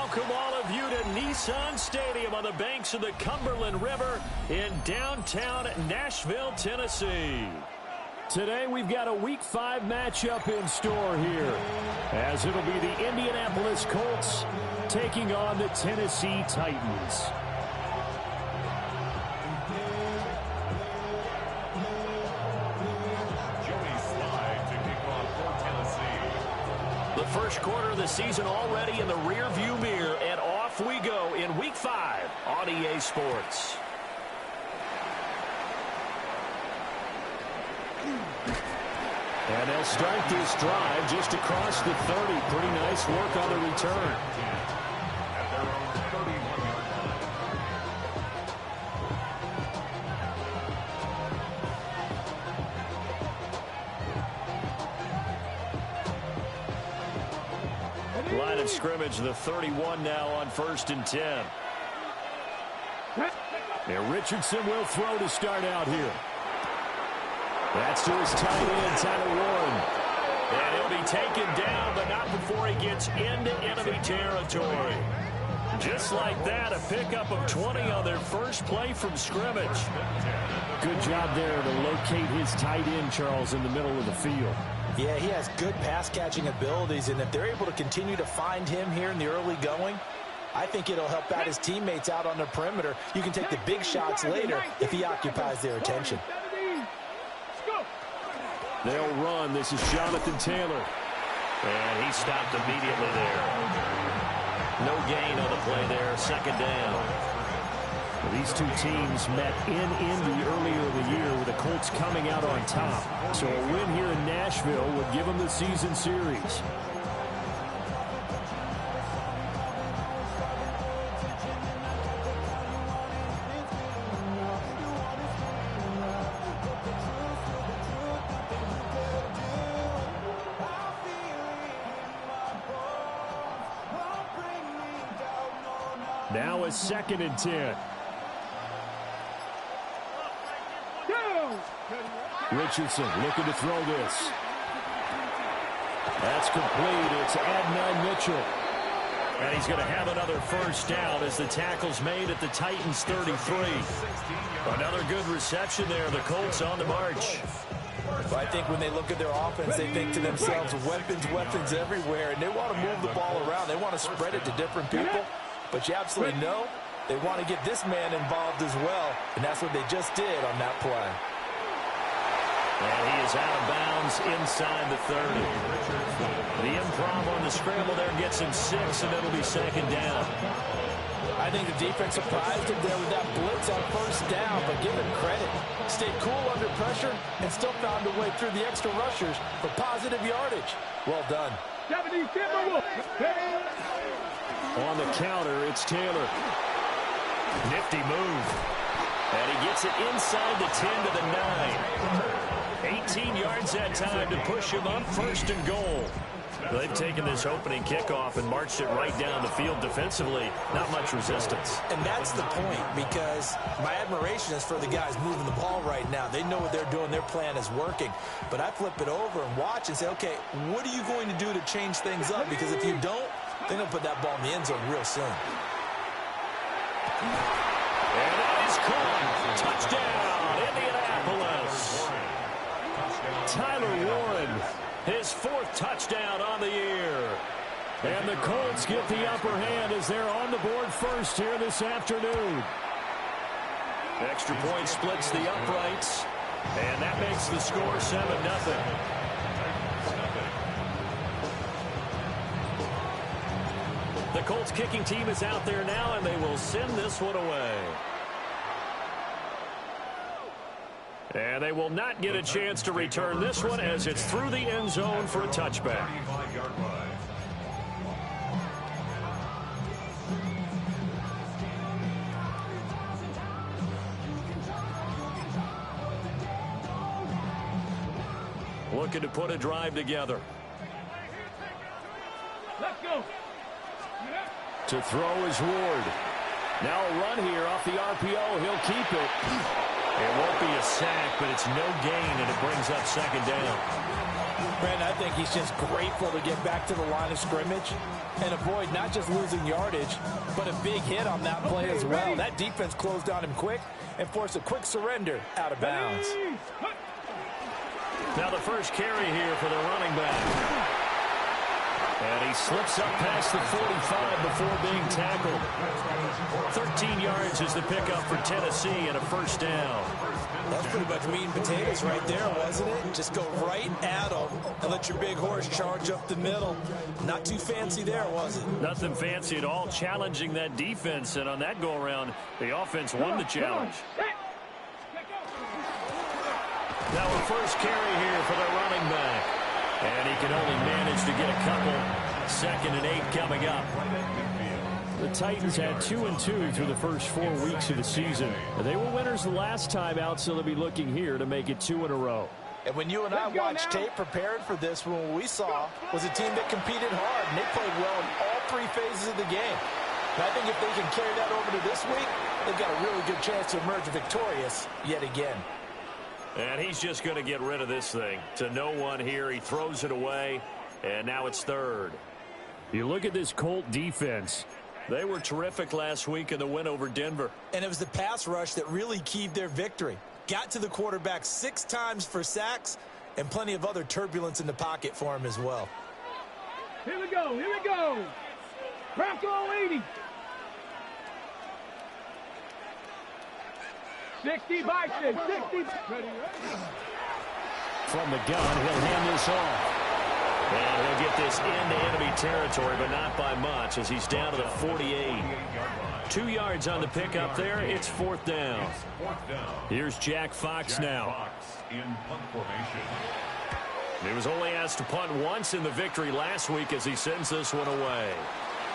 welcome all of you to Nissan Stadium on the banks of the Cumberland River in downtown Nashville, Tennessee. Today we've got a Week 5 matchup in store here, as it'll be the Indianapolis Colts taking on the Tennessee Titans. The first quarter of the season already in the rearview mirror, and off we go in Week 5 on EA Sports. And they'll start this drive just across the 30. Pretty nice work on the return. Line of scrimmage, the 31 now on 1st and 10. Now Richardson will throw to start out here. That's to his tight end, Tyler Warren. And he'll be taken down, but not before he gets into enemy territory. Just like that, a pickup of 20 on their first play from scrimmage. Good job there to locate his tight end, Charles, in the middle of the field. Yeah, he has good pass-catching abilities, and if they're able to continue to find him here in the early going, I think it'll help out his teammates out on the perimeter. You can take the big shots later if he occupies their attention. They'll run. This is Jonathan Taylor. And he stopped immediately there. No gain on the play there. 2nd down. These two teams met in Indy earlier in the year with the Colts coming out on top. So a win here in Nashville would give them the season series. Now a 2nd and 10. Richardson looking to throw this. That's complete. It's Adnan Mitchell. And he's going to have another first down as the tackle's made at the Titans 33. Another good reception there. The Colts on the march. Well, I think when they look at their offense, they think to themselves, weapons everywhere, and they want to move the ball around. They want to spread it to different people. But you absolutely know they want to get this man involved as well, and that's what they just did on that play. And he is out of bounds inside the 30. The improv on the scramble there gets him 6, and it'll be 2nd down. I think the defense surprised him there with that blitz on 1st down, but give him credit. Stayed cool under pressure and still found a way through the extra rushers for positive yardage. Well done. On the counter, it's Taylor. Nifty move. And he gets it inside the 10 to the 9. 18 yards that time to push him up 1st and goal. They've taken this opening kickoff and marched it right down the field defensively. Not much resistance. And that's the point, because my admiration is for the guys moving the ball right now. They know what they're doing. Their plan is working. But I flip it over and watch and say, okay, what are you going to do to change things up? Because if you don't, they're going to put that ball in the end zone real soon. And that is caught. Touchdown, Indianapolis. Tyler Warren, his 4th touchdown on the year. And the Colts get the upper hand as they're on the board first here this afternoon. Extra point splits the uprights, and that makes the score 7-0. The Colts kicking team is out there now, and they will send this one away. And they will not get a chance to return this one as it's through the end zone for a touchback. Looking to put a drive together. Let's go. To throw is Ward. Now a run here off the RPO. He'll keep it. It won't be a sack, but it's no gain, and it brings up second down. Brandon, I think he's just grateful to get back to the line of scrimmage and avoid not just losing yardage, but a big hit on that play as well. That defense closed on him quick and forced a quick surrender out of bounds. Now the first carry here for the running back. And he slips up past the 45 before being tackled. 13 yards is the pickup for Tennessee and a first down. That's pretty much meat and potatoes right there, wasn't it? Just go right at them and let your big horse charge up the middle. Not too fancy there, was it? Nothing fancy at all, challenging that defense. And on that go-around, the offense won the challenge. Now a first carry here for the running back. And he can only manage to get a couple. 2nd and 8 coming up. The Titans had 2-2 through the first 4 weeks of the season. They were winners the last time out, so they'll be looking here to make it 2 in a row. And when you and I watched tape prepared for this, what we saw was a team that competed hard, and they played well in all 3 phases of the game. And I think if they can carry that over to this week, they've got a really good chance to emerge victorious yet again. And he's just going to get rid of this thing. To no one here. He throws it away, and now it's 3rd. You look at this Colt defense. They were terrific last week in the win over Denver. And it was the pass rush that really keyed their victory. Got to the quarterback 6 times for sacks and plenty of other turbulence in the pocket for him as well. Here we go. Here we go. Bronco 80. 60 Bison. 60. From the gun, he'll hand this off. And he'll get this into enemy territory, but not by much as he's down to the 48. 2 yards on the pickup there. It's 4th down. Here's Jack Fox now. He was only asked to punt once in the victory last week as he sends this one away.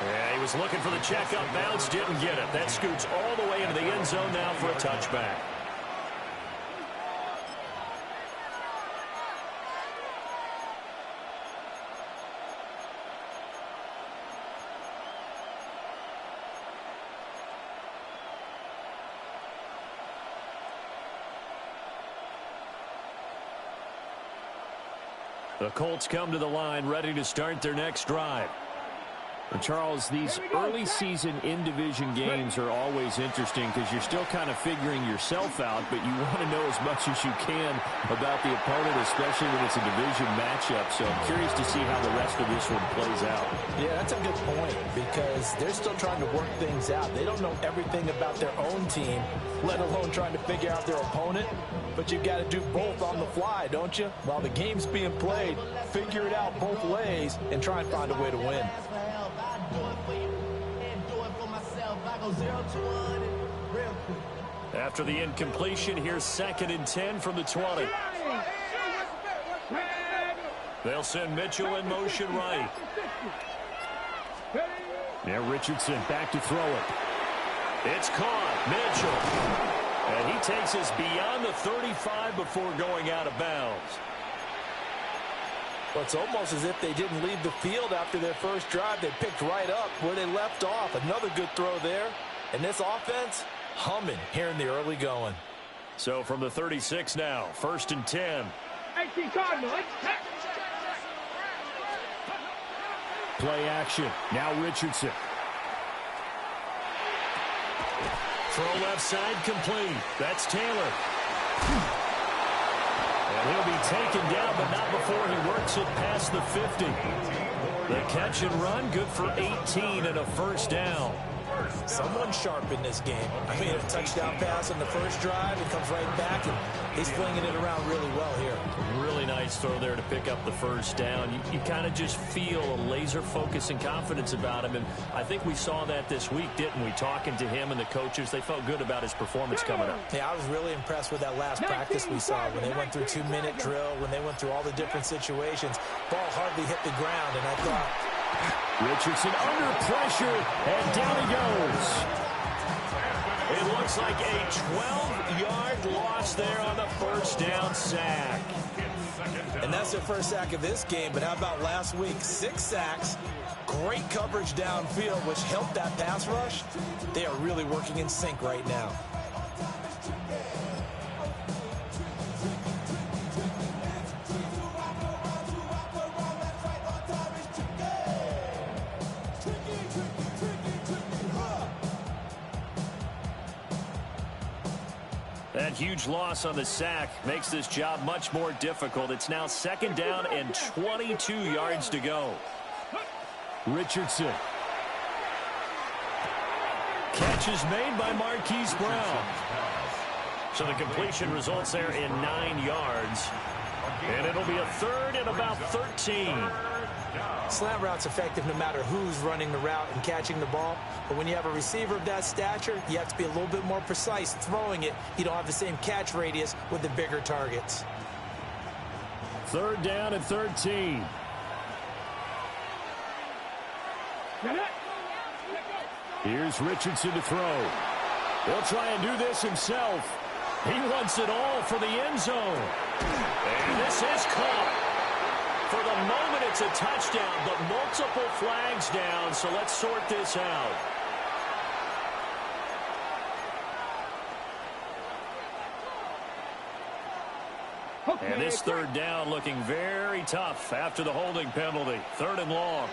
Yeah, he was looking for the checkup bounce, didn't get it. That scoots all the way into the end zone now for a touchback. The Colts come to the line ready to start their next drive. And Charles, these early season in-division games are always interesting because you're still kind of figuring yourself out, but you want to know as much as you can about the opponent, especially when it's a division matchup. So I'm curious to see how the rest of this one plays out. Yeah, that's a good point because they're still trying to work things out. They don't know everything about their own team, let alone trying to figure out their opponent. But you've got to do both on the fly, don't you? While the game's being played, figure it out both ways and try and find a way to win. After the incompletion, here's 2nd and 10 from the 20. They'll send Mitchell in motion right. Now Richardson back to throw it. It's caught. Mitchell. And he takes us beyond the 35 before going out of bounds. Well, it's almost as if they didn't leave the field after their first drive. They picked right up where they left off. Another good throw there. And this offense, humming here in the early going. So from the 36 now, 1st and 10. Play action. Now Richardson. Throw left side complete. That's Taylor. And he'll be taken down, but not before he works it past the 50. The catch and run, good for 18 and a first down. Someone sharp in this game. I mean, a touchdown pass on the first drive. It comes right back, and he's flinging it around really well here. Really nice throw there to pick up the first down. You kind of just feel a laser focus and confidence about him, and I think we saw that this week, didn't we? Talking to him and the coaches, they felt good about his performance coming up. Yeah, I was really impressed with that last practice we saw when they went through 2-minute drill, when they went through all the different situations. Ball hardly hit the ground, and I thought, Richardson under pressure, and down he goes. It looks like a 12-yard loss there on the first down sack. And that's their first sack of this game, but how about last week? 6 sacks, great coverage downfield, which helped that pass rush. They are really working in sync right now. That huge loss on the sack makes this job much more difficult. It's now 2nd down and 22 yards to go. Richardson. Catch is made by Marquise Brown. So the completion results there in 9 yards. And it'll be a 3rd and about 13. Slant route's effective no matter who's running the route and catching the ball. But when you have a receiver of that stature, you have to be a little bit more precise throwing it. You don't have the same catch radius with the bigger targets. 3rd down and 13. Here's Richardson to throw. He'll try and do this himself. He wants it all for the end zone. And this is caught. For the moment, it's a touchdown, but multiple flags down, so let's sort this out. Okay. And this 3rd down looking very tough after the holding penalty. 3rd and long.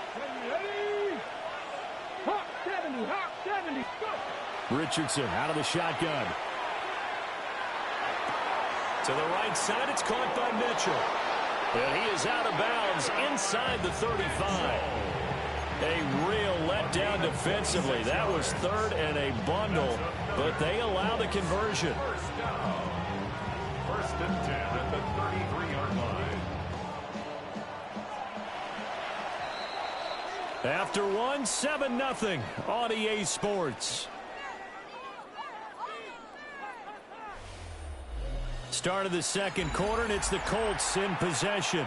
Hawk 70, go. Richardson out of the shotgun. To the right side, it's caught by Mitchell. And he is out of bounds inside the 35. A real letdown defensively. That was 3rd and a bundle, but they allow the conversion. 1st and 10 at the 33-yard line. After one, 7-0 on EA Sports. Start of the 2nd quarter, and it's the Colts in possession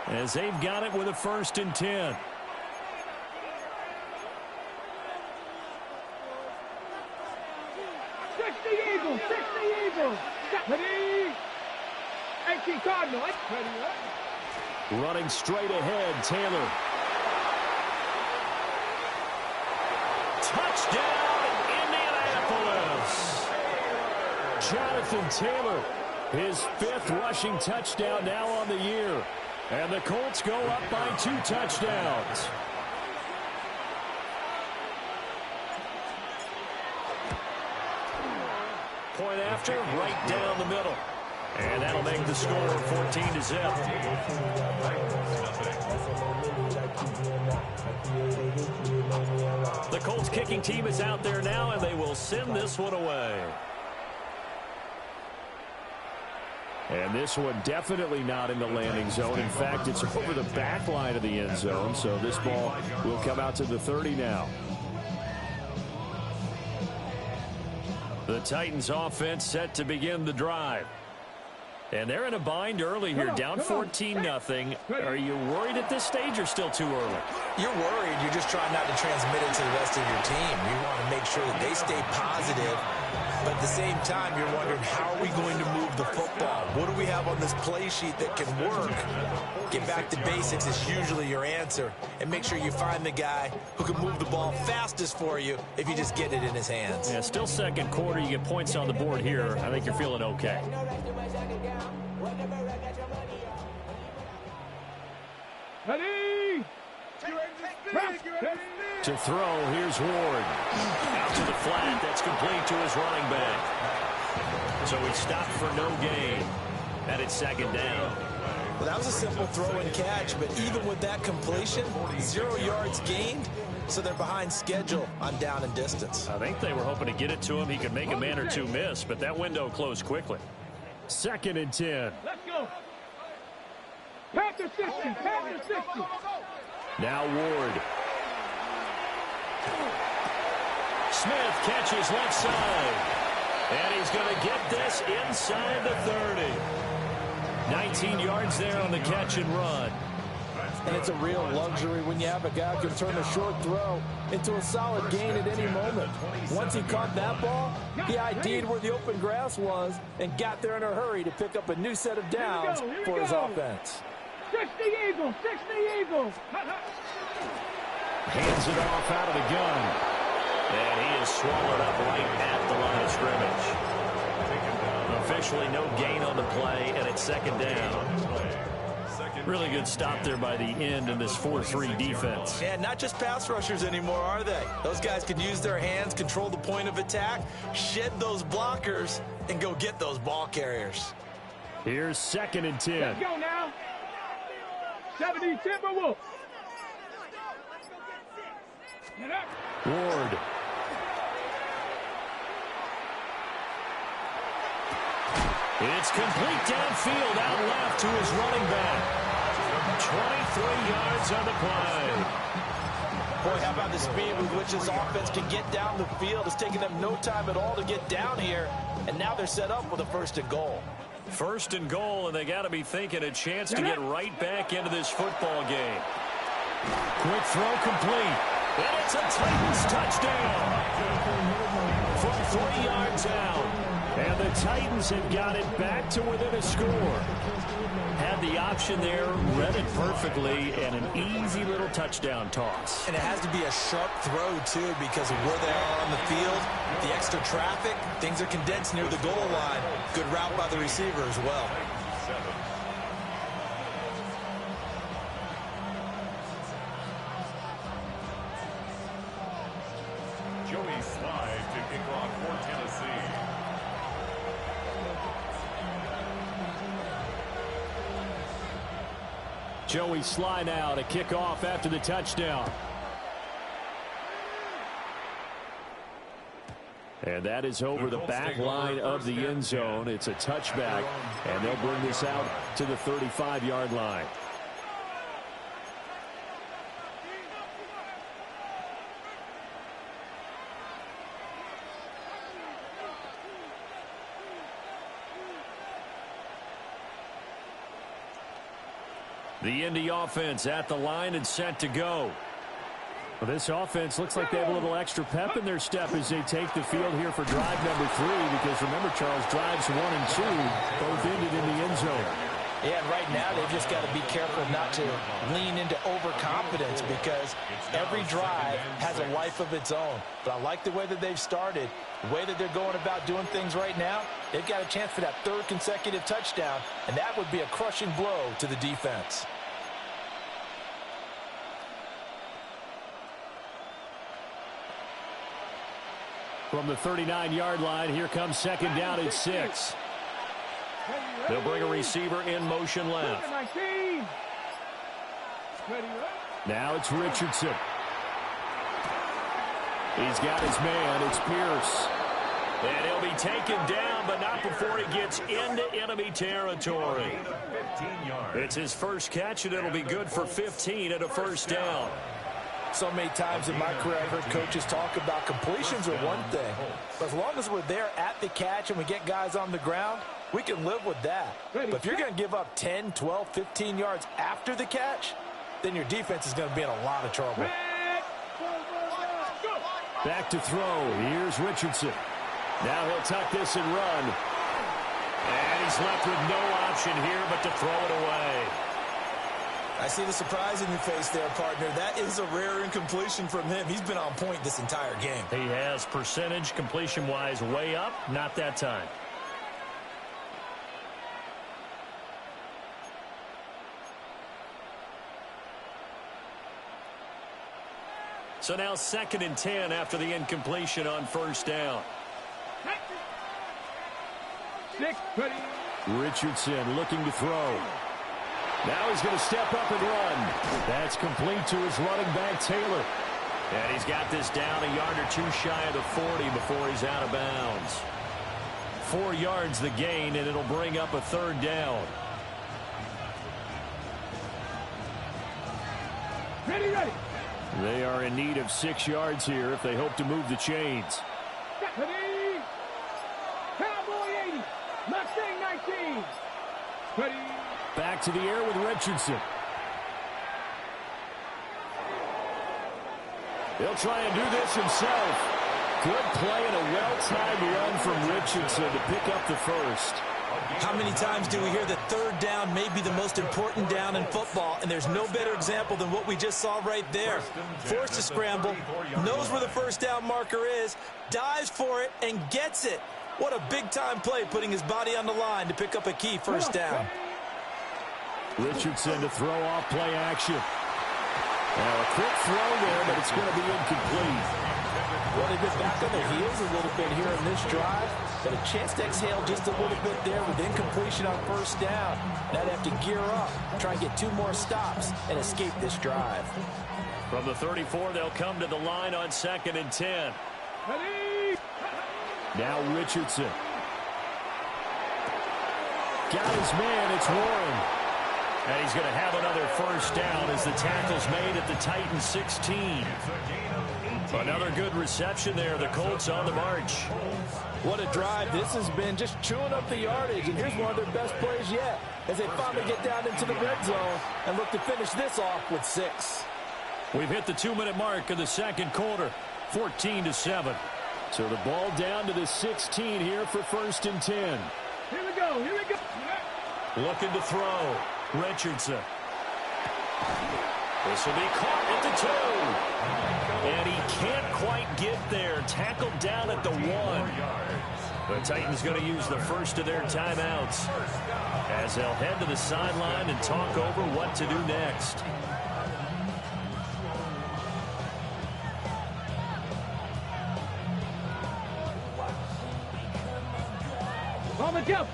as they've got it with a 1st and 10. Eagles. Ready? 18 Cardinal. Ready? Running straight ahead, Taylor. Touchdown, Indianapolis. Jonathan Taylor, his 5th rushing touchdown now on the year. And the Colts go up by 2 touchdowns. Point after, right down the middle. And that'll make the score 14-0. The Colts kicking team is out there now, and they will send this one away. And this one definitely not in the landing zone. In fact, it's over the back line of the end zone, so this ball will come out to the 30 now. The Titans offense set to begin the drive. And they're in a bind early here, down 14-0. Are you worried at this stage or still too early? You're worried. You're just trying not to transmit it to the rest of your team. You want to make sure that they stay positive. But at the same time, you're wondering, how are we going to move the football? What do we have on this play sheet that can work? Get back to basics is usually your answer. And make sure you find the guy who can move the ball fastest for you if you just get it in his hands. Yeah, still 2nd quarter. You get points on the board here. I think you're feeling okay. Ready? To throw, here's Ward. Out to the flat, that's complete to his running back. So he stopped for no gain. And it's 2nd down. Well, that was a simple throw and catch, but even with that completion, 0 yards gained, so they're behind schedule on down and distance. I think they were hoping to get it to him. He could make a man or two miss, but that window closed quickly. 2nd and 10. Let's go. Panther 60. Now Ward. Smith catches left side. And he's going to get this inside the 30. 19 yards there on the catch and run. And it's a real luxury when you have a guy who can turn a short throw into a solid gain at any moment. Once he caught that ball, he ID'd where the open grass was and got there in a hurry to pick up a new set of downs for his offense. 60 Eagles. Hands it off out of the gun. And he is swallowed up right at the line of scrimmage. Officially no gain on the play, and it's 2nd down. Really good stop there by the end in this 4-3 defense. Yeah, not just pass rushers anymore, are they? Those guys can use their hands, control the point of attack, shed those blockers, and go get those ball carriers. Here's 2nd and 10. Let's go now. 70 Timberwolves. Ward. It's complete downfield, out left to his running back. 23 yards on the play. Boy, how about the speed with which this offense can get down the field? It's taking them no time at all to get down here, and now they're set up with a 1st and goal. 1st and goal, and they got to be thinking a chance to get right back into this football game. Quick throw complete. And it's a Titans touchdown. From 40 yards out. And the Titans have got it back to within a score. Had the option there, read it perfectly, and an easy little touchdown toss. And it has to be a sharp throw, too, because of where they are on the field, the extra traffic, things are condensed near the goal line. Good route by the receiver as well. Joey Slide to kick off for Tennessee. Joey Slye now to kick off after the touchdown. And that is over the back line of the end zone. It's a touchback, and they'll bring this out to the 35-yard line. The Indy offense at the line and set to go. Well, this offense looks like they have a little extra pep in their step as they take the field here for drive number 3, because remember, Charles, drives 1 and 2 both ended in the end zone. Yeah, and right now they've just got to be careful not to lean into overconfidence, because every drive has a life of its own. But I like the way that they've started, the way that they're going about doing things right now. They've got a chance for that 3rd consecutive touchdown, and that would be a crushing blow to the defense. From the 39-yard line, here comes 2nd down and 6. They'll bring a receiver in motion left. Now it's Richardson. He's got his man. It's Pierce. And he'll be taken down, but not before he gets into enemy territory. It's his first catch, and it'll be good for 15 and a 1st down. So many times in my career, I've heard coaches talk about completions are one thing. But as long as we're there at the catch and we get guys on the ground, we can live with that. But if you're going to give up 10, 12, 15 yards after the catch, then your defense is going to be in a lot of trouble. Back to throw. Here's Richardson. Now he'll tuck this and run. And he's left with no option here but to throw it away. I see the surprise in your face there, partner. That is a rare incompletion from him. He's been on point this entire game. He has percentage completion-wise way up, not that time. So now 2nd and 10 after the incompletion on 1st down. Richardson looking to throw. Now he's going to step up and run. That's complete to his running back, Taylor. And he's got this down a yard or 2 shy of the 40 before he's out of bounds. 4 yards the gain, and it'll bring up a 3rd down. Ready. They are in need of 6 yards here if they hope to move the chains. Ready. Cowboy 80. Mustang 19. Ready. Back to the air with Richardson. He'll try and do this himself. Good play and a well-timed run from Richardson to pick up the 1st. How many times do we hear that 3rd down may be the most important down in football, and there's no better example than what we just saw right there. Forced to scramble, knows where the 1st down marker is, dives for it, and gets it. What a big-time play, putting his body on the line to pick up a key 1st down. Richardson to throw off play action. Now a quick throw there, but it's going to be incomplete. Well, they've been back on their heels a little bit here in this drive, but a chance to exhale just a little bit there with incompletion on first down. Now they have to gear up, try and get 2 more stops, and escape this drive. From the 34, they'll come to the line on 2nd and 10. Now Richardson. Got his man, it's Warren. And he's going to have another first down as the tackle's made at the Titans 16. Another good reception there. The Colts on the march. What a drive. This has been just chewing up the yardage, and here's one of their best plays yet as they finally get down into the red zone and look to finish this off with 6. We've hit the 2-minute mark of the second quarter, 14-7. So the ball down to the 16 here for 1st and 10. Here we go. Here we go. Looking to throw. Richardson. This will be caught at the 2. And he can't quite get there. Tackled down at the 1. The Titans going to use the first of their timeouts as they'll head to the sideline and talk over what to do next. On the jump.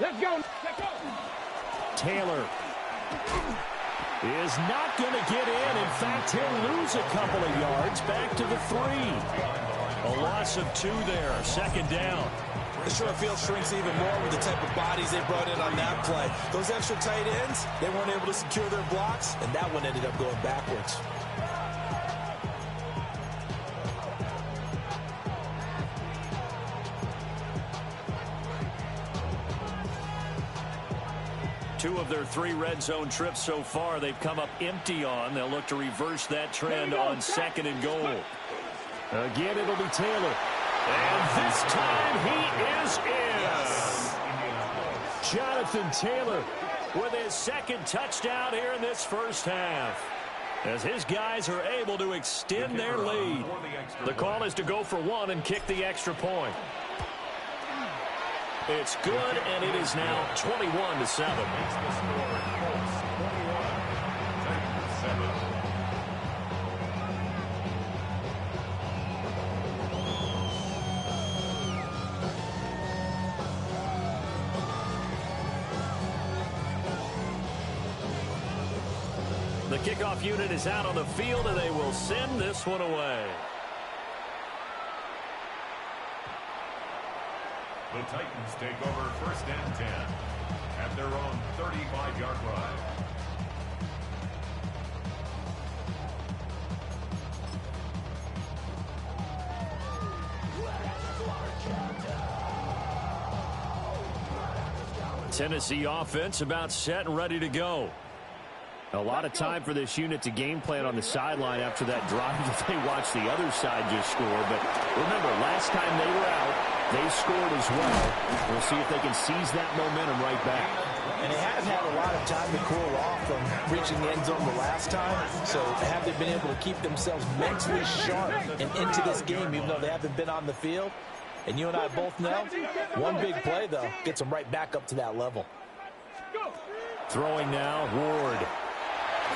Let's go. Let's go. Taylor is not going to get in. In fact, he'll lose a couple of yards back to the 3. A loss of 2 there. 2nd down. The short field shrinks even more with the type of bodies they brought in on that play. Those extra tight ends, they weren't able to secure their blocks, and that one ended up going backwards. Two of their 3 red zone trips so far they've come up empty on. They'll look to reverse that trend on 2nd and goal. Again, it'll be Taylor. And this time he is in. Jonathan Taylor with his 2nd touchdown here in this first half, as his guys are able to extend their lead. The call is to go for 1 and kick the extra point. It's good, and it is now 21-7. The kickoff unit is out on the field, and they will send this one away. The Titans take over 1st and 10 at their own 35-yard line. Tennessee offense about set and ready to go. A lot of time for this unit to game plan on the sideline after that drive that they watched the other side just score. But remember, last time they were out, they scored as well. We'll see if they can seize that momentum right back. And they have had a lot of time to cool off from reaching the end zone the last time. So have they been able to keep themselves mentally sharp and into this game, even though they haven't been on the field? And you and I both know, one big play, though, gets them right back up to that level. Throwing now, Ward.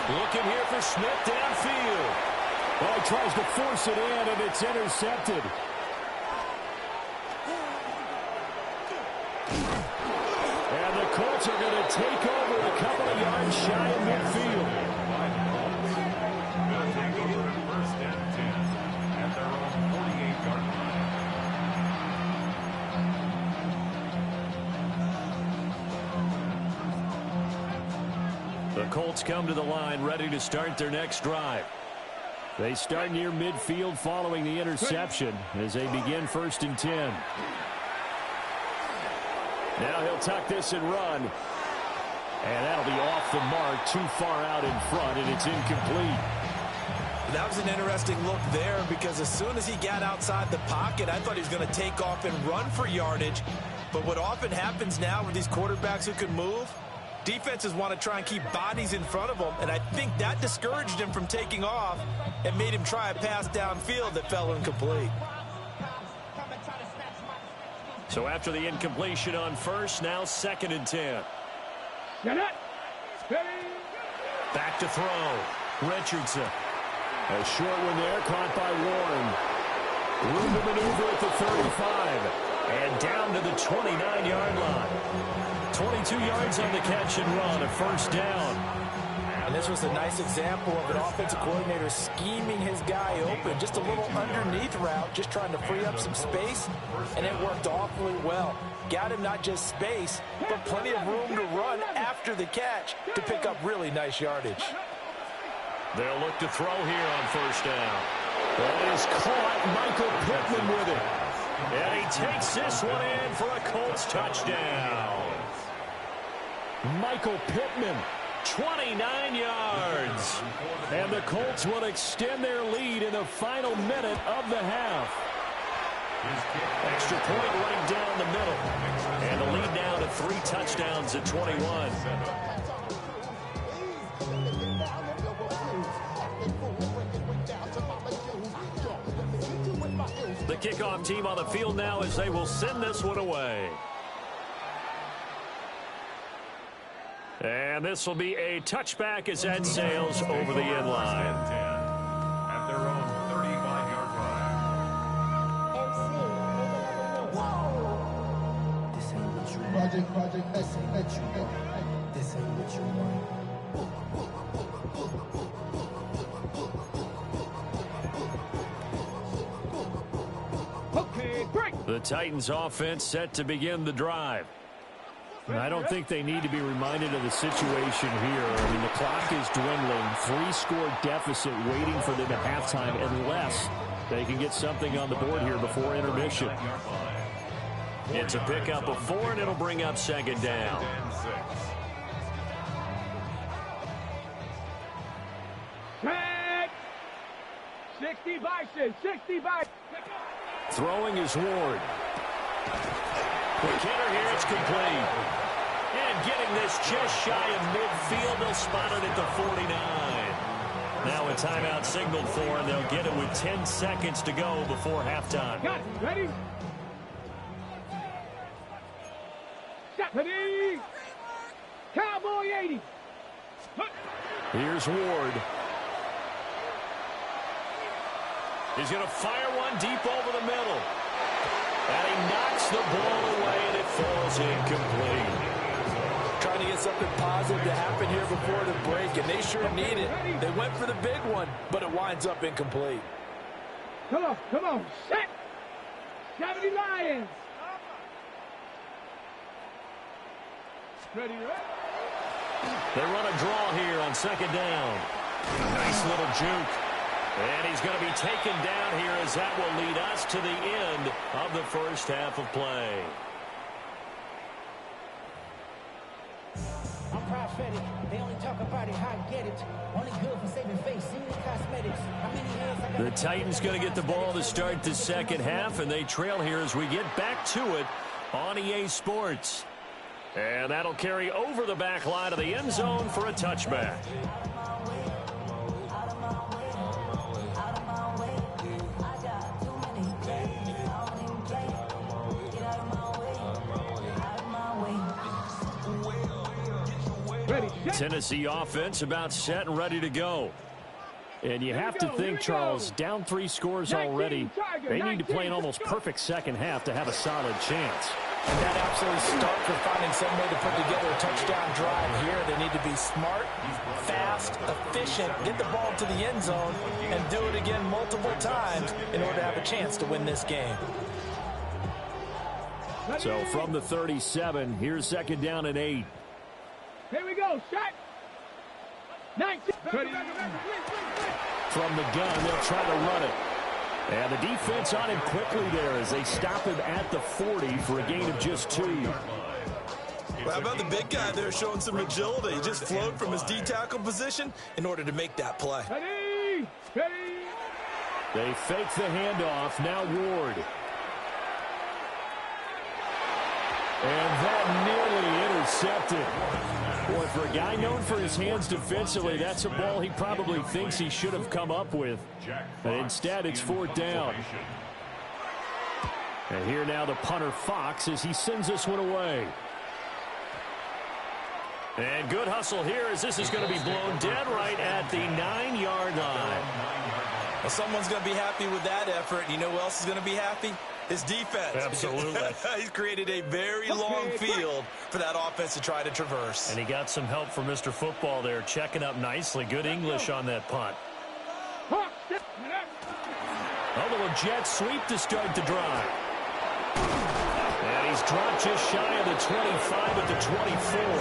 Looking here for Smith downfield. Well, he tries to force it in, and it's intercepted. And the Colts are going to take over a couple of yards shy of midfield. Going to take over 1st and 10 at their own 48-yard line. The Colts come to the line ready to start their next drive. They start near midfield following the interception as they begin 1st and 10. Now he'll tuck this and run. And that'll be off the mark, too far out in front, and it's incomplete. That was an interesting look there because as soon as he got outside the pocket, I thought he was going to take off and run for yardage. But what often happens now with these quarterbacks who can move, defenses want to try and keep bodies in front of them, and I think that discouraged him from taking off and made him try a pass downfield that fell incomplete. So after the incompletion on first, now 2nd and 10. Back to throw. Richardson. A short one there, caught by Warren. Room to maneuver at the 35. And down to the 29-yard line. 22 yards on the catch and run, a first down. And this was a nice example of an offensive coordinator scheming his guy open. Just a little underneath route, just trying to free up some space, and it worked awfully well. Got him not just space, but plenty of room to run after the catch to pick up really nice yardage. They'll look to throw here on first down. That is caught. Michael Pittman with it. And he takes this one in for a Colts touchdown. Michael Pittman. 29 yards. And the Colts will extend their lead in the final minute of the half. Extra point right down the middle. And the lead now to 3 touchdowns at 21. The kickoff team on the field now as they will send this one away. And this will be a touchback as that sails over the end line. At their own 35-yard line. This ain't what you want. Project, this ain't what you want. This ain't what you want. The Titans offense set to begin the drive. And I don't think they need to be reminded of the situation here. I mean, the clock is dwindling. 3-score deficit waiting for them at halftime unless they can get something on the board here before intermission. It's a pickup of 4, and it'll bring up 2nd down. Tag! 60 Bison, 60 Bison. Throwing is Ward. Quick hitter here, it's complete. And getting this just shy of midfield, they'll spot it at the 49. Now a timeout signaled for, and they'll get it with 10 seconds to go before halftime. Got it, ready? Set, ready? Cowboy 80. Here's Ward. He's going to fire one deep over the middle. And he knocks the ball away, and it falls incomplete. Trying to get something positive to happen here before the break, and they sure need it. They went for the big one, but it winds up incomplete. Come on, set. 70 Lions. Ready, right? They run a draw here on 2nd down. Nice little juke. And he's going to be taken down here as that will lead us to the end of the first half of play. I'm prophetic. They only talk about it, how I get it. Only good for saving face, seeing the cosmetics. How many hands I got? The Titans going to get the ball to start the second half, and they trail here as we get back to it on EA Sports. And that'll carry over the back line of the end zone for a touchback. Tennessee offense about set and ready to go. And you have to think, Charles, down 3 scores already. They need to play an almost perfect second half to have a solid chance. And that absolutely starts with finding some way to put together a touchdown drive here. They need to be smart, fast, efficient, get the ball to the end zone, and do it again multiple times in order to have a chance to win this game. So from the 37, here's 2nd down and 8. Here we go, shot. 19. From the gun, they'll try to run it. And the defense on him quickly there as they stop him at the 40 for a gain of just 2. Well, how about the big guy there showing some agility? He just flowed from his D-tackle position in order to make that play. Ready, ready. They fake the handoff. Now Ward. And that nearly intercepted. Boy, for a guy known for his hands defensively, that's a ball he probably thinks he should have come up with. But instead, it's 4th down. And here now the punter Fox as he sends this one away. And good hustle here as this is going to be blown dead right at the 9-yard line. Well, someone's going to be happy with that effort. You know who else is going to be happy? His defense. Absolutely. He's created a very long field for that offense to try to traverse. And he got some help from Mr. Football there, checking up nicely. Good English on that punt. A little jet sweep to start the drive. And he's dropped just shy of the 25 at the 24.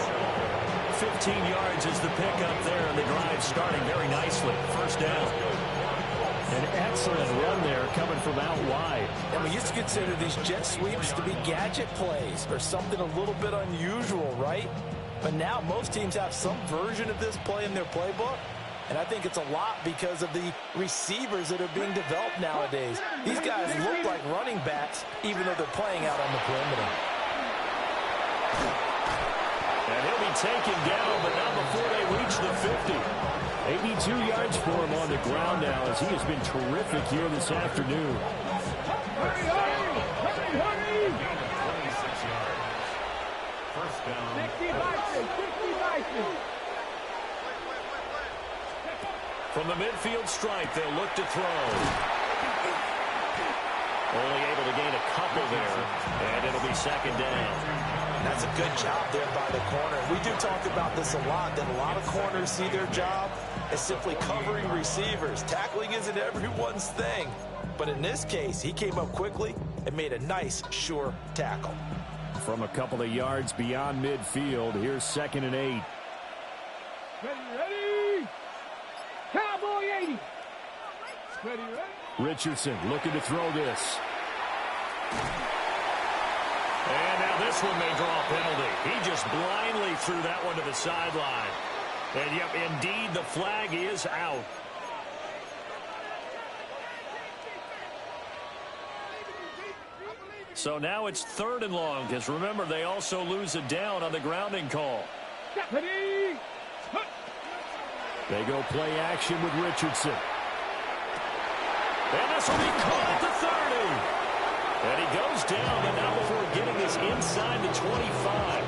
15 yards is the pickup there, and the drive starting very nicely. First down. An excellent run there coming from out wide. And we used to consider these jet sweeps to be gadget plays or something a little bit unusual, right? But now most teams have some version of this play in their playbook. And I think it's a lot because of the receivers that are being developed nowadays. These guys look like running backs even though they're playing out on the perimeter. And he'll be taken down, but not before they reach the 50. 82 yards for him on the ground now as he has been terrific here this afternoon. Hurry, hurry, hurry, hurry. 26 yards. First down. 60 Bison, 60 Bison. From the midfield stripe, they'll look to throw. Only able to gain a couple there, and it'll be second down. That's a good job there by the corner. We do talk about this a lot, that a lot of corners see their job as simply covering receivers. Tackling isn't everyone's thing. But in this case, he came up quickly and made a nice, sure tackle. From a couple of yards beyond midfield, here's 2nd and 8. Ready, ready. Cowboy 80. Ready, ready. Richardson looking to throw this. And now this one may draw a penalty. He just blindly threw that one to the sideline. And yep, indeed, the flag is out. So now it's 3rd and long, because remember, they also lose a down on the grounding call. Ready. They go play action with Richardson. And this will be caught at the 30. And he goes down, but not before getting this inside the 25.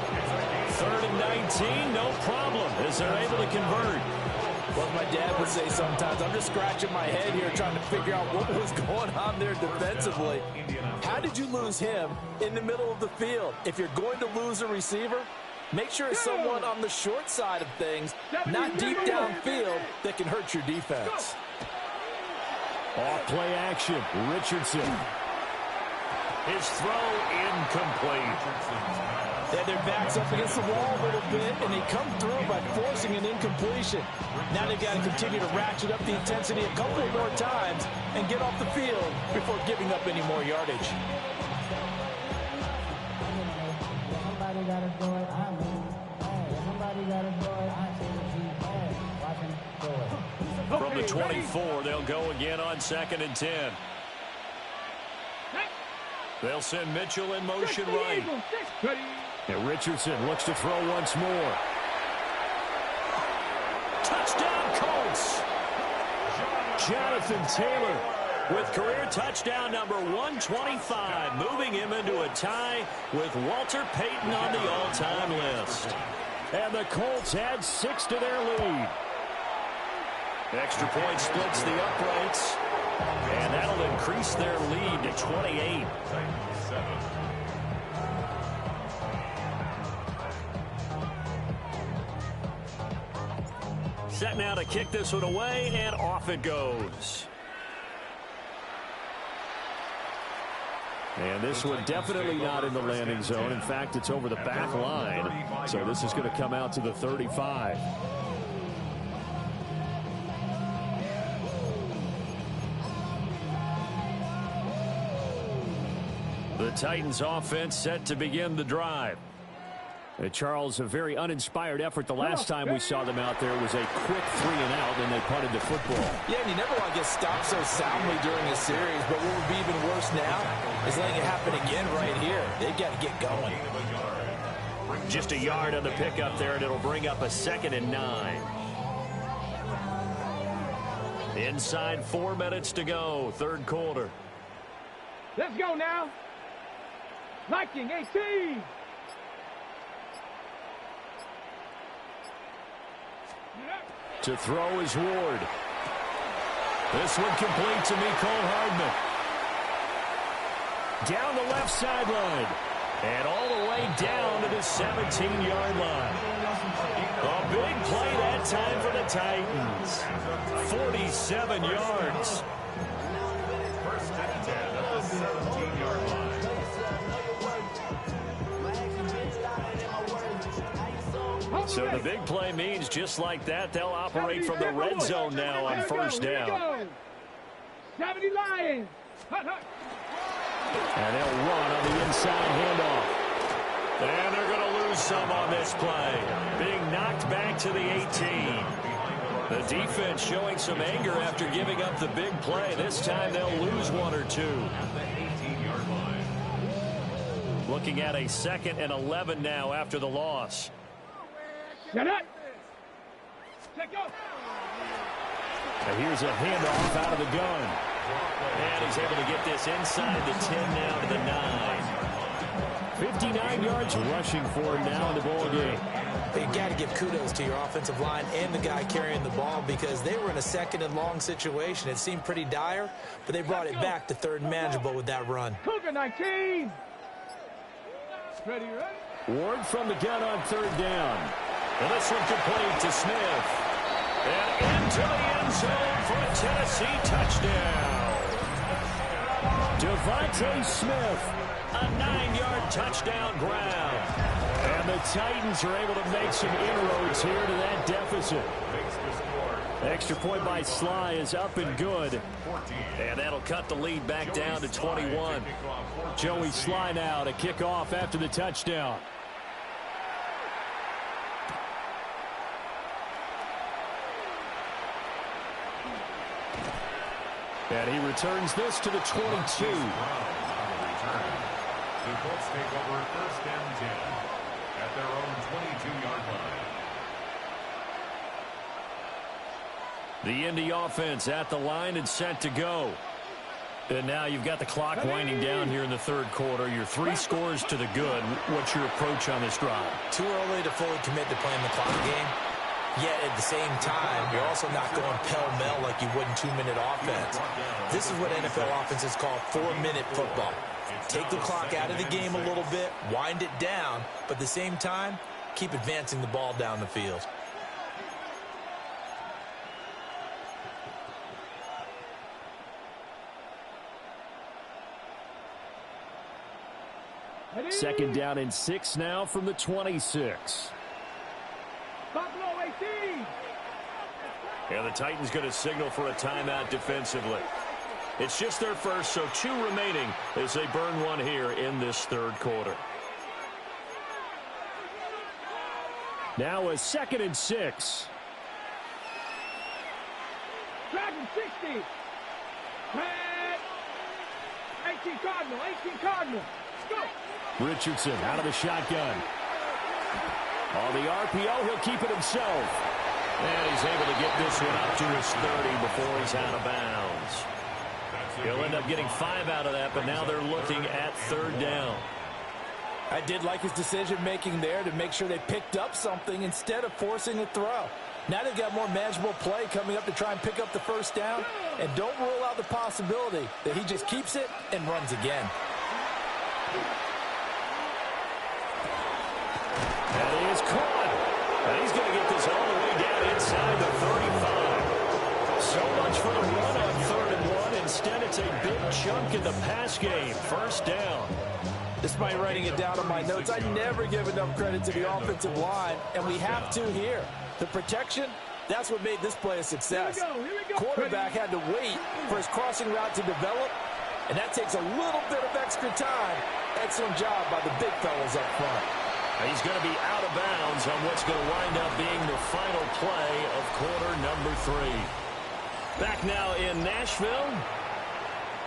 3rd and 19, no problem, as they're able to convert. Well, my dad would say sometimes, I'm just scratching my head here trying to figure out what was going on there defensively. How did you lose him in the middle of the field? If you're going to lose a receiver, make sure it's someone on the short side of things, not deep downfield, that can hurt your defense. Off play action, Richardson. His throw incomplete. Yeah, their back's up against the wall a little bit, and they come through by forcing an incompletion. Now they've got to continue to ratchet up the intensity a couple of more times and get off the field before giving up any more yardage. Somebody gotta do it. I mean, hey, somebody gotta do it. I see what you can. Watch him do it. From the 24, they'll go again on 2nd and 10. They'll send Mitchell in motion right. And Richardson looks to throw once more. Touchdown, Colts! Jonathan Taylor With career touchdown number 125, moving him into a tie with Walter Payton on the all-time list. And the Colts add 6 to their lead. Extra point splits the uprights, and that'll increase their lead to 28. Set now to kick this one away, and off it goes. And this one definitely not in the landing zone. In fact, it's over the back line. So this is going to come out to the 35. The Titans offense set to begin the drive. Charles, a very uninspired effort. The last time we saw them out there was a quick 3 and out, and they punted the football. Yeah, and you never want to get stopped so soundly during a series, but what would be even worse now is letting it happen again right here. They've got to get going. Just a yard on the pickup there, and it'll bring up a 2nd and 9. Inside 4 minutes to go, third quarter. Let's go now. Viking 18. To throw is Ward. This one complete to Mecole Hardman. Down the left sideline. And all the way down to the 17-yard line. A big play that time for the Titans. 47 yards. First and 10 at the 17-yard line. So the big play means just like that, they'll operate from the red zone now on first down. 70 Lions. And they'll run on the inside handoff. And they're going to lose some on this play. Being knocked back to the 18. The defense showing some anger after giving up the big play. This time they'll lose one or two. Looking at a 2nd and 11 now after the loss. Get it. And here's a handoff out of the gun. And he's able to get this inside the 10 now to the 9. 59 yards rushing for him now in the ball game. You got to give kudos to your offensive line and the guy carrying the ball because they were in a 2nd and long situation. It seemed pretty dire, but they brought it back to 3rd and manageable with that run. Cougar 19. Ready, ready. Ward from the gun on 3rd down. And this one complete to Smith. And into the end zone for a Tennessee touchdown. Devontae Smith, a 9-yard touchdown grab. And the Titans are able to make some inroads here to that deficit. Extra point by Sly is up and good. And that'll cut the lead back down to 21. Joey Sly now to kick off after the touchdown. And he returns this to the 22. The Colts take over 1st and 10 at their own 22-yard line. The Indy offense at the line and set to go. And now you've got the clock winding down here in the 3rd quarter. Your 3 scores to the good. What's your approach on this drive? Too early to fully commit to playing the clock game. Yet at the same time, you're also not going pell-mell like you would in 2-minute offense. This is what NFL offenses call 4-minute football. Take the clock out of the game a little bit, wind it down, but at the same time, keep advancing the ball down the field. Second down and 6 now from the 26. Buffalo 18. And the Titans going to signal for a timeout defensively. It's just their first, so 2 remaining as they burn one here in this 3rd quarter. Now a 2nd and 6. Dragon 60. Red. 18 Cardinal. 18 Cardinal. Go. Richardson out of the shotgun. On the RPO, he'll keep it himself. And he's able to get this one up to his 30 before he's out of bounds. He'll end up getting 5 out of that, but now they're looking at 3rd down. I did like his decision-making there to make sure they picked up something instead of forcing a throw. Now they've got more manageable play coming up to try and pick up the 1st down. And don't rule out the possibility that he just keeps it and runs again. And he is caught. And he's going to get this all the way down inside the 35. So much for the run on 3rd and 1. Instead, it's a big chunk in the pass game. 1st down. Despite writing it down on my notes, I never give enough credit to the offensive line, and we have to here. The protection, that's what made this play a success. Here we go. Quarterback had to wait for his crossing route to develop, and that takes a little bit of extra time. Excellent job by the big fellas up front. He's going to be out of bounds on what's going to wind up being the final play of quarter number 3. Back now in Nashville.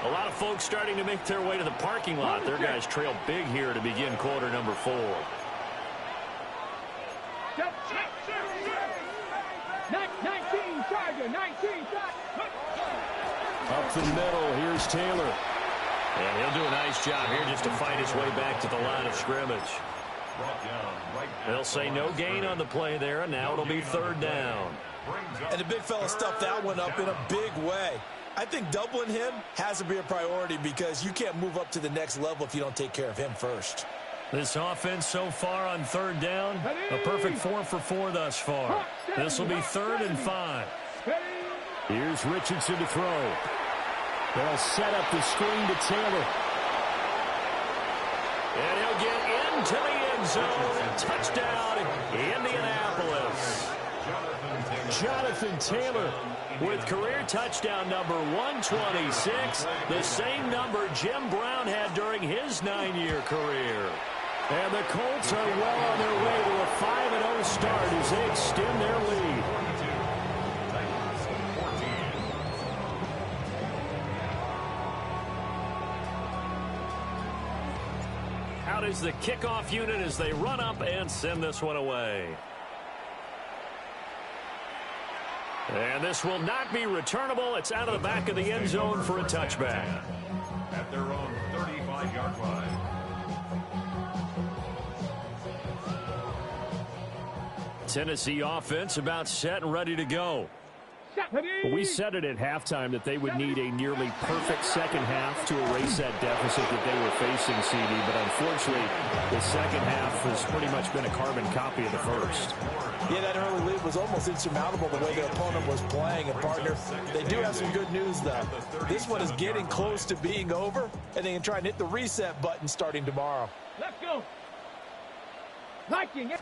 A lot of folks starting to make their way to the parking lot. Their guys trail big here to begin quarter number 4. 19 Charger. 19 Charger. Up the middle, here's Taylor. And he'll do a nice job here just to fight his way back to the line of scrimmage. They'll say no gain on the play there, and now it'll be third down. And the big fella stuffed that one up in a big way. I think doubling him has to be a priority because you can't move up to the next level if you don't take care of him first. This offense so far on third down, a perfect 4 for 4 thus far. This will be 3rd and 5. Here's Richardson to throw. They'll set up the screen to Taylor. And he'll get into the end zone. Touchdown, Indianapolis. Jonathan Taylor With career touchdown number 126, the same number Jim Brown had during his 9-year career. And the Colts are well on their way to a 5-0 start as they extend their lead. Out is the kickoff unit as they run up and send this one away. And this will not be returnable. It's out of the back of the end zone for a touchback. At their own 35-yard line. Tennessee offense about set and ready to go. We said it at halftime that they would need a nearly perfect second half to erase that deficit that they were facing, CD. But unfortunately, the second half has pretty much been a carbon copy of the first. Yeah, that early lead was almost insurmountable the way their opponent was playing. And, partner, they do have some good news, though. This one is getting close to being over, and they can try and hit the reset button starting tomorrow. Let's go. Liking it.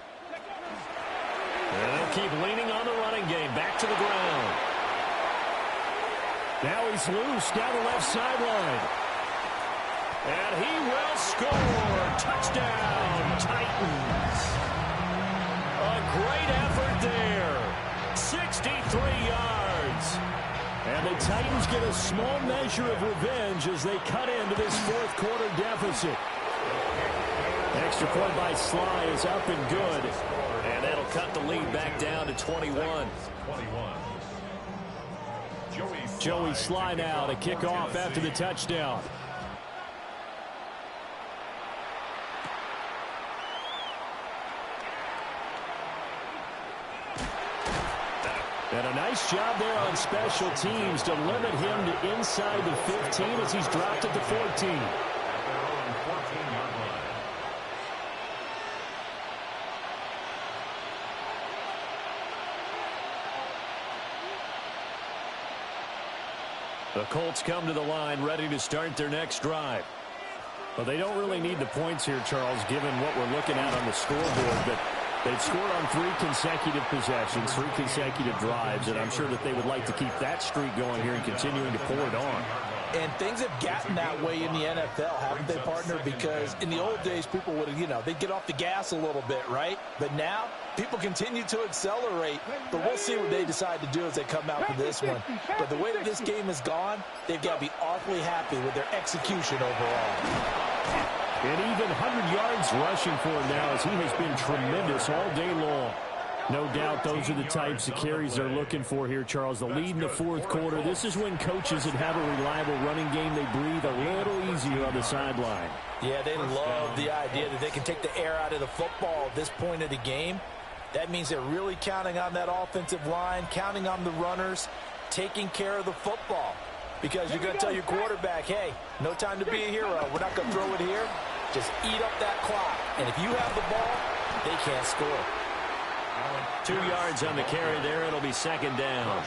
And they'll keep leaning on the running game. Back to the ground. Now he's loose down the left sideline. And he will score. Touchdown, Titans. A great effort there. 63 yards. And the Titans get a small measure of revenge as they cut into this fourth quarter deficit. Extra point by Sly is up and good. And that'll cut the lead back down to 21. Joey Sly now to kick off after the touchdown. And a nice job there on special teams to limit him to inside the 15 as he's dropped at the 14. The Colts come to the line ready to start their next drive. Well, they don't really need the points here, Charles, given what we're looking at on the scoreboard. But they've scored on 3 consecutive possessions, 3 consecutive drives, and I'm sure that they would like to keep that streak going here and continuing to pour it on. And things have gotten that way in the NFL, haven't they, partner? Because in the old days, people would, they'd get off the gas a little bit, right? But now, people continue to accelerate. But we'll see what they decide to do as they come out for this one. But the way that this game has gone, they've got to be awfully happy with their execution overall. And even 100 yards rushing for him now as he has been tremendous all day long. No doubt those are the types of carries they're looking for here, Charles. The lead in the fourth quarter. This is when coaches that have a reliable running game, they breathe a little easier on the sideline. Yeah, they love the idea that they can take the air out of the football at this point of the game. That means they're really counting on that offensive line, counting on the runners, taking care of the football. Because you're going to tell your quarterback, hey, no time to be a hero. We're not going to throw it here. Just eat up that clock. And if you have the ball, they can't score. 2 yards on the carry there. It'll be second down.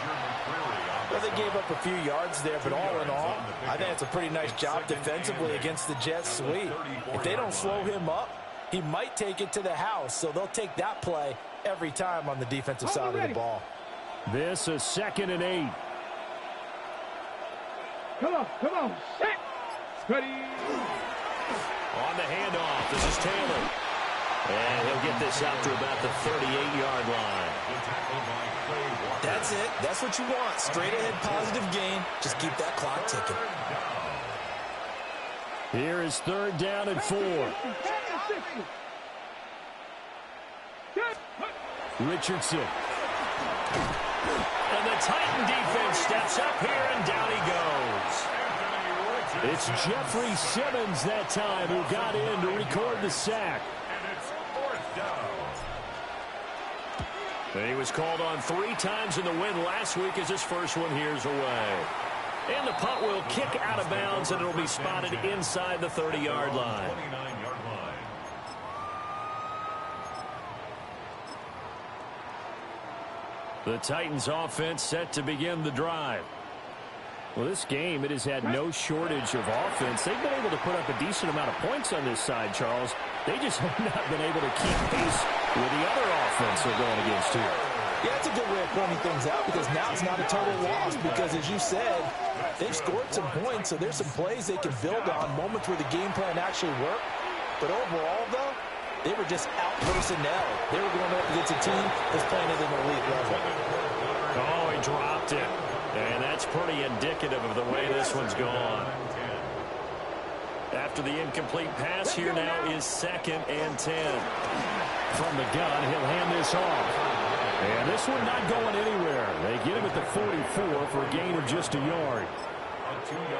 Well, they gave up a few yards there, but all in all, I think it's a pretty nice job defensively against the Jets sweep. If they don't slow him up, he might take it to the house, so they'll take that play every time on the defensive side of the ball. This is 2nd and 8. Come on, set. Ready. On the handoff, this is Taylor. And he'll get this out to about the 38-yard line. That's it. That's what you want. Straight ahead positive gain. Just keep that clock ticking. Here is 3rd down and 4. Richardson. And the Titan defense steps up here, and down he goes. It's Jeffrey Simmons that time who got in to record the sack. And it's 4th down. And he was called on 3 times in the win last week as his first one here's away. And the punt will kick out of bounds, and it'll be spotted inside the 30-yard line. 29-yard line. The Titans offense set to begin the drive. Well, this game, it has had no shortage of offense. They've been able to put up a decent amount of points on this side, Charles. They just have not been able to keep pace with the other offense they're going against here. Yeah, it's a good way of pointing things out because now it's not a total loss because, as you said, they've scored some points, so there's some plays they can build on, moments where the game plan actually worked. But overall, though, they were just out-personnel. They were going up against a team that's playing at an elite level. Oh, he dropped it. And that's pretty indicative of the way this one's gone. After the incomplete pass, here now is 2nd and 10. From the gun, he'll hand this off. And this one not going anywhere. They get him at the 44 for a gain of just a yard.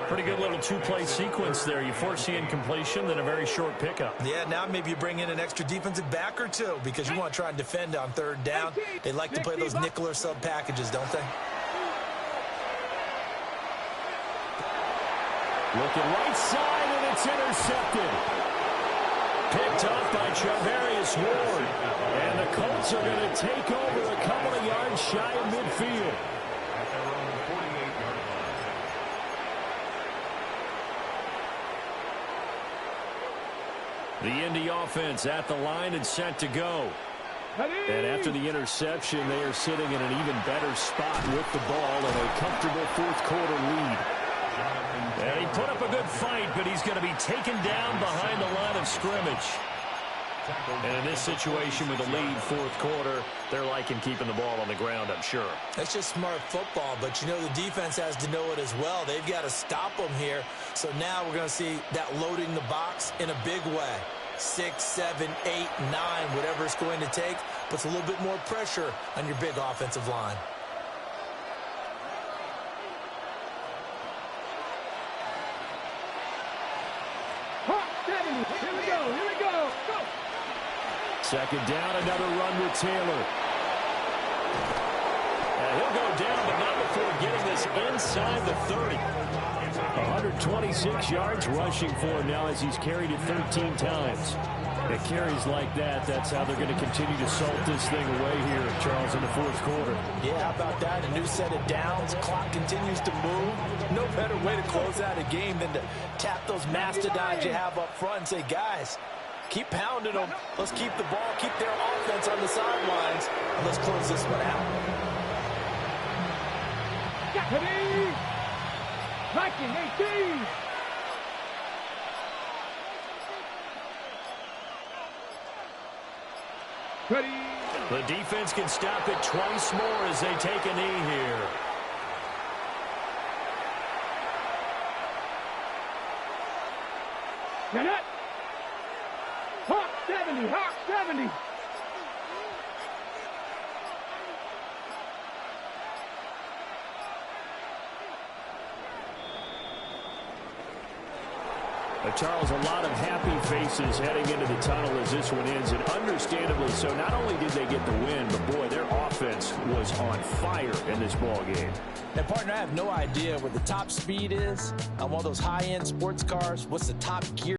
Pretty good little 2-play sequence there. You force the incompletion, then a very short pickup. Yeah, now maybe you bring in an extra defensive back or two because you want to try and defend on 3rd down. They like to play those nickel or sub packages, don't they? Looking right side, and it's intercepted. Picked off by Charvarius Ward. And the Colts are going to take over a couple of yards shy of midfield. At their own 48-yard line. The Indy offense at the line and set to go. And after the interception, they are sitting in an even better spot with the ball and a comfortable 4th quarter lead. And he put up a good fight, but he's going to be taken down behind the line of scrimmage. And in this situation with a lead 4th quarter, they're liking keeping the ball on the ground, I'm sure. That's just smart football, but you know the defense has to know it as well. They've got to stop them here. So now we're going to see that loading the box in a big way. 6, 7, 8, 9, whatever it's going to take, puts a little bit more pressure on your big offensive line. Here we go. Here we go. Go. 2nd down, another run with Taylor. And he'll go down, but not before getting this inside the 30. 126 yards rushing for him now as he's carried it 13 times. It carries like that. That's how they're going to continue to salt this thing away here, Charles, in the 4th quarter. Yeah, how about that? A new set of downs. Clock continues to move. No better way to close out a game than to tap those mastodons you have up front and say, guys, keep pounding them. Let's keep the ball, keep their offense on the sidelines, and let's close this one out. Ready? Viking 18. Ready? The defense can stop it twice more as they take a knee here. Now that. Hawk 70. Hawk 70. Charles, a lot of happy faces heading into the tunnel as this one ends, and understandably so. Not only did they get the win, but boy, their offense was on fire in this ball game. And partner, I have no idea what the top speed is on one of those high-end sports cars. What's the top gear?